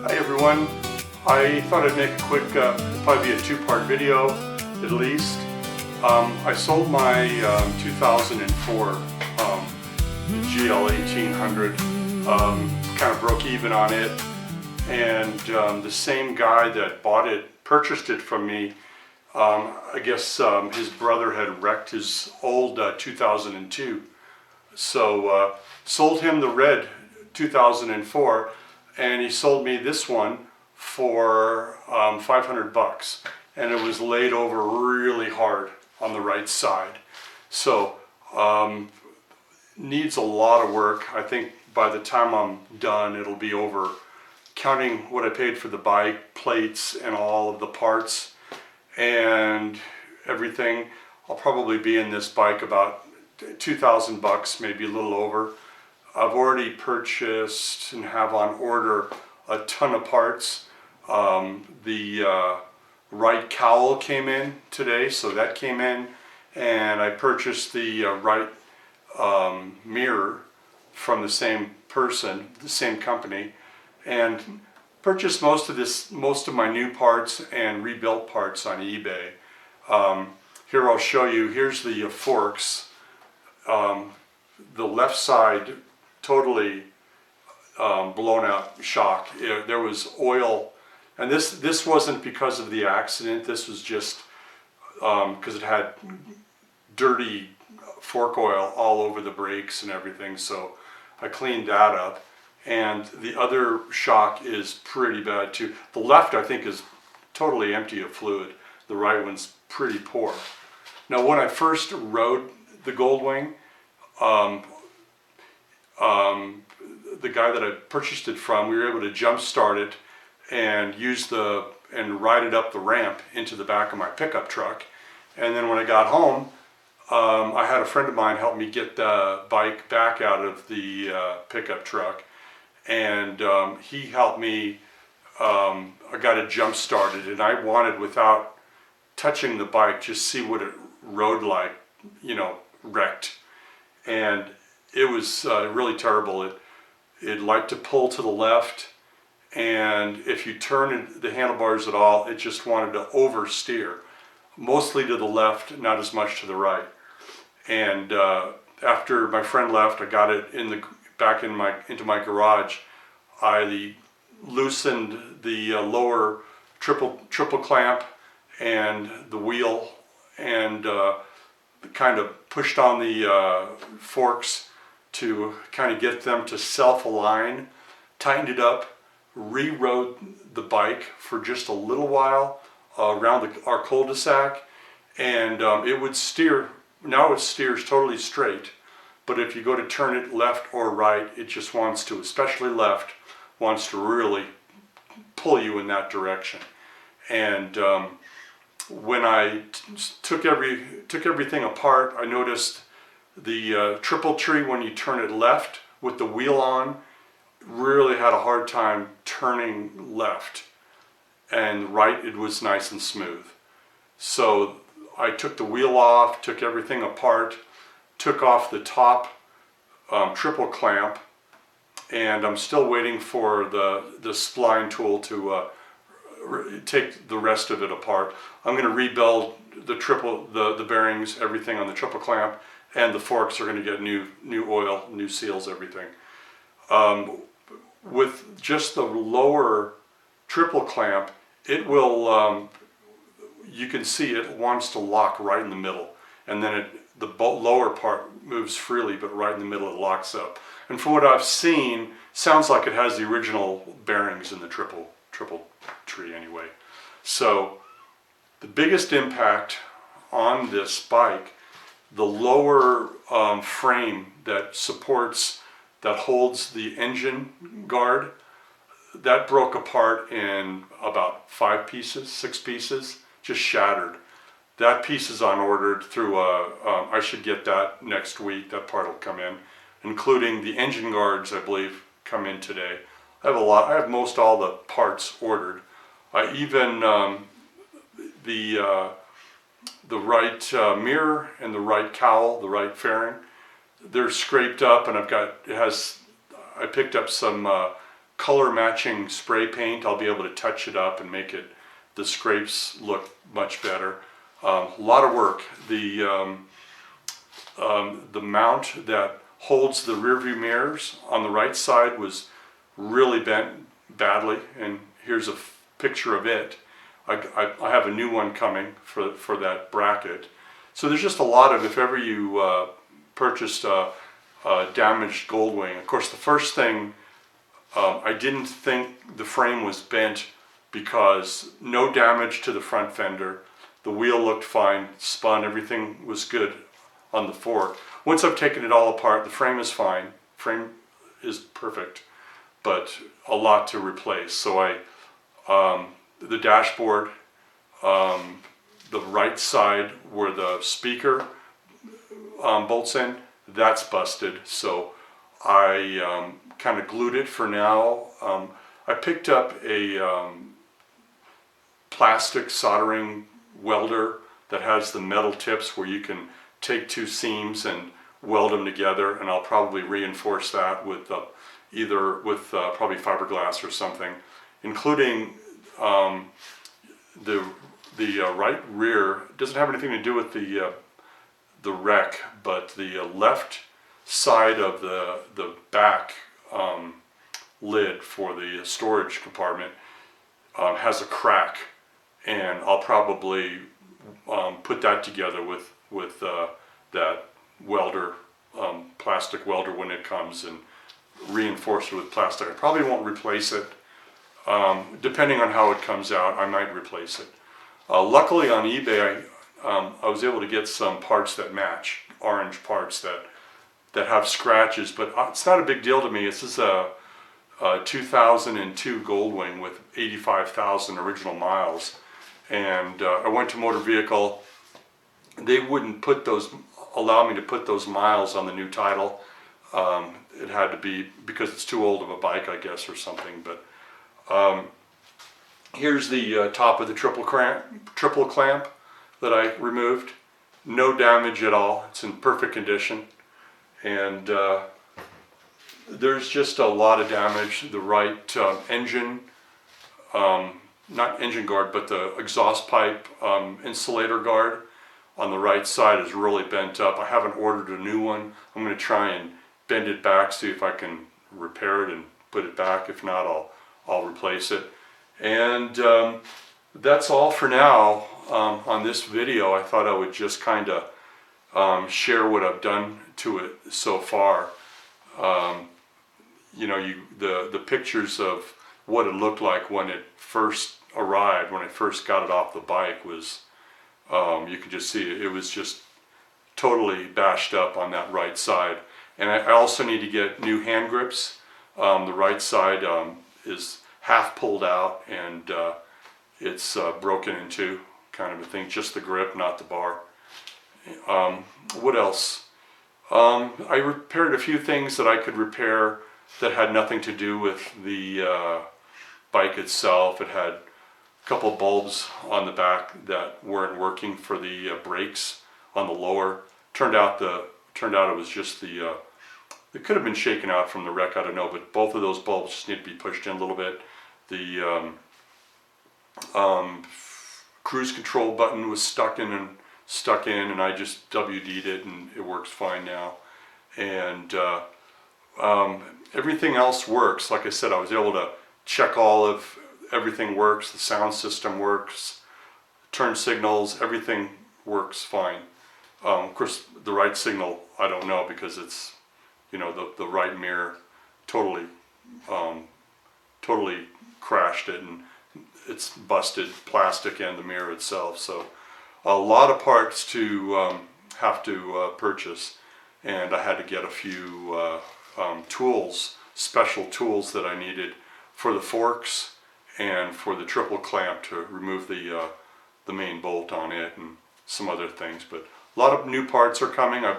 Hi everyone, I thought I'd make a quick, probably be a two-part video at least. I sold my 2004 GL1800, kind of broke even on it, and the same guy that purchased it from me, I guess his brother had wrecked his old 2002. So sold him the red 2004, and he sold me this one for $500, and it was laid over really hard on the right side. So needs a lot of work. I think by the time I'm done, it'll be over, counting what I paid for the bike, plates, and all of the parts and everything. I'll probably be in this bike about $2,000, maybe a little over. I've already purchased and have on order a ton of parts. The right cowl came in today, so that came in, and I purchased the right mirror from the same person, the same company, and purchased most of my new parts and rebuilt parts on eBay. Here I'll show you. Here's the forks. The left side totally blown out shock. There was oil, and this wasn't because of the accident. This was just because it had dirty fork oil all over the brakes and everything. So I cleaned that up, and the other shock is pretty bad too. The left, I think, is totally empty of fluid. The right one's pretty poor. Now, when I first rode the Goldwing, the guy that I purchased it from, we were able to jump start it and ride it up the ramp into the back of my pickup truck. And then when I got home, I had a friend of mine help me get the bike back out of the pickup truck, and he helped me. I got it jump started, and I wanted, without touching the bike, just see what it rode like, wrecked. And it was really terrible. It liked to pull to the left, and if you turn the handlebars at all, it just wanted to oversteer, mostly to the left, not as much to the right. And after my friend left, I got it back into my garage. I loosened the lower triple clamp and the wheel, and kind of pushed on the forks to kind of get them to self-align, tightened it up, re-rode the bike for just a little while around our cul-de-sac, and it would steer. Now it steers totally straight, but if you go to turn it left or right, it just wants to, especially left, wants to really pull you in that direction. And when I took everything apart, I noticed the triple tree, when you turn it left with the wheel on, really had a hard time turning left, and right, it was nice and smooth. So I took the wheel off, took everything apart, took off the top triple clamp, and I'm still waiting for the spline tool to take the rest of it apart. I'm going to rebuild the bearings, everything on the triple clamp, and the forks are going to get new oil, new seals, everything. With just the lower triple clamp, it will, you can see it wants to lock right in the middle, and then the lower part moves freely, but right in the middle it locks up. And from what I've seen, sounds like it has the original bearings in the triple tree anyway. So the biggest impact on this bike, the lower frame that holds the engine guard, that broke apart in about 6 pieces, just shattered. That piece is on order through I should get that next week. That part will come in, including the engine guards, I believe, come in today. I have most all the parts ordered. I even the right mirror and the right cowl, the right fairing, they're scraped up, and I picked up some color matching spray paint, I'll be able to touch it up and make the scrapes look much better. A lot of work. The mount that holds the rear view mirrors on the right side was really bent badly, and here's a picture of it. I have a new one coming for that bracket. So there's just a lot of, if ever you purchased a damaged Goldwing, of course the first thing, I didn't think the frame was bent because no damage to the front fender. The wheel looked fine, spun, everything was good on the fork. Once I've taken it all apart, the frame is fine. Frame is perfect, but a lot to replace. So the dashboard, the right side where the speaker bolts in, that's busted. So I kind of glued it for now. I picked up a plastic soldering welder that has the metal tips where you can take two seams and weld them together, and I'll probably reinforce that with either with probably fiberglass or something, including the right rear. Doesn't have anything to do with the wreck, but the left side of the back lid for the storage compartment has a crack, and I'll probably put that together with that welder, plastic welder when it comes, and reinforce it with plastic. I probably won't replace it. Depending on how it comes out, I might replace it. Luckily on eBay, I was able to get some parts that match, orange parts that have scratches, but it's not a big deal to me. This is a 2002 Goldwing with 85,000 original miles, and I went to Motor Vehicle. They wouldn't allow me to put those miles on the new title. It had to be because it's too old of a bike, I guess, or something. But here's the top of the triple clamp that I removed. No damage at all. It's in perfect condition. And there's just a lot of damage. The right engine, not engine guard, but the exhaust pipe insulator guard on the right side is really bent up. I haven't ordered a new one. I'm going to try and bend it back, see if I can repair it and put it back. If not, I'll replace it. And that's all for now on this video. I thought I would just kind of share what I've done to it so far. You know, the pictures of what it looked like when it first arrived, when I first got it off the bike, was you could just see it was just totally bashed up on that right side. And I also need to get new hand grips. The right side is half pulled out, and it's broken in two, kind of a thing. Just the grip, not the bar. What else? I repaired a few things that I could repair that had nothing to do with the bike itself. It had a couple bulbs on the back that weren't working for the brakes on the lower. Turned out it was just the it could have been shaken out from the wreck, I don't know, but both of those bulbs just need to be pushed in a little bit. The cruise control button was stuck in, and I just WD'd it, and it works fine now. And everything else works. Like I said, I was able to check everything works. The sound system works, turn signals, everything works fine. Of course, the right signal, I don't know, because it's, you know, the right mirror totally crashed it, and it's busted plastic and the mirror itself. So a lot of parts to have to purchase, and I had to get a few tools, special tools that I needed for the forks and for the triple clamp to remove the main bolt on it, and some other things. But a lot of new parts are coming. I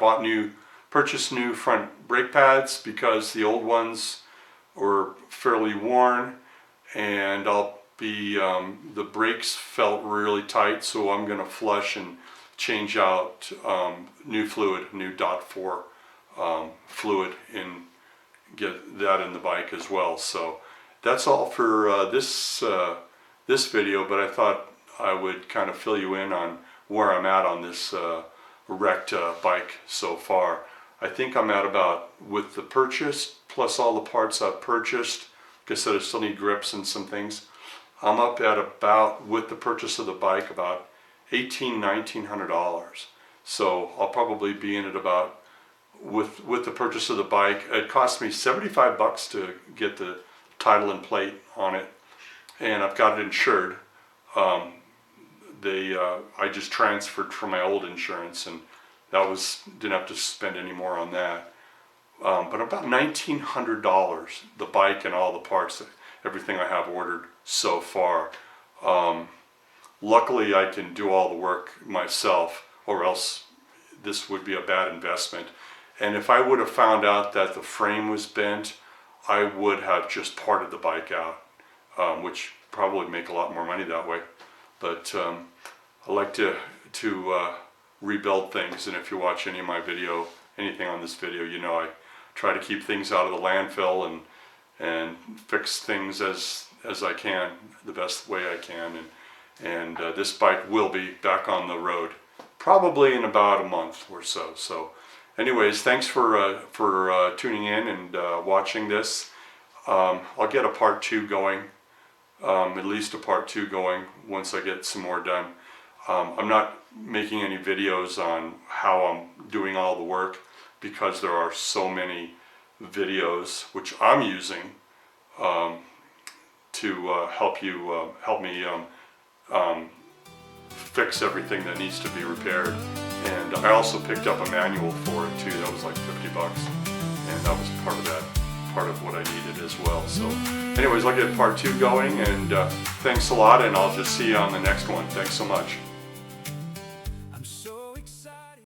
purchased new front brake pads because the old ones were fairly worn, and the brakes felt really tight, so I'm going to flush and change out new fluid, new .4 fluid, and get that in the bike as well. So, that's all for this video, but I thought I would kind of fill you in on where I'm at on this wrecked bike so far. I think I'm at about, with the purchase plus all the parts I've purchased, like I said, I still need grips and some things, I'm up at about, with the purchase of the bike, about $1,900. So I'll probably be in at about, with the purchase of the bike, it cost me 75 bucks to get the title and plate on it, and I've got it insured. I just transferred from my old insurance, and that was, didn't have to spend any more on that. But about $1,900, the bike and all the parts, everything I have ordered so far. Luckily I can do all the work myself, or else this would be a bad investment. And if I would have found out that the frame was bent, I would have just parted the bike out, which probably would make a lot more money that way. But I like to rebuild things, and if you watch any of my video, anything on this video, you know I try to keep things out of the landfill and fix things as I can, the best way I can. And this bike will be back on the road probably in about a month or so. So anyways, thanks for tuning in and watching this. I'll get a part 2 going, at least a part 2 going once I get some more done. I'm not making any videos on how I'm doing all the work because there are so many videos which I'm using to help me fix everything that needs to be repaired. And I also picked up a manual for it too. That was like 50 bucks, and that was part of what I needed as well. So anyways, I'll get part 2 going, and thanks a lot, and I'll just see you on the next one. Thanks so much.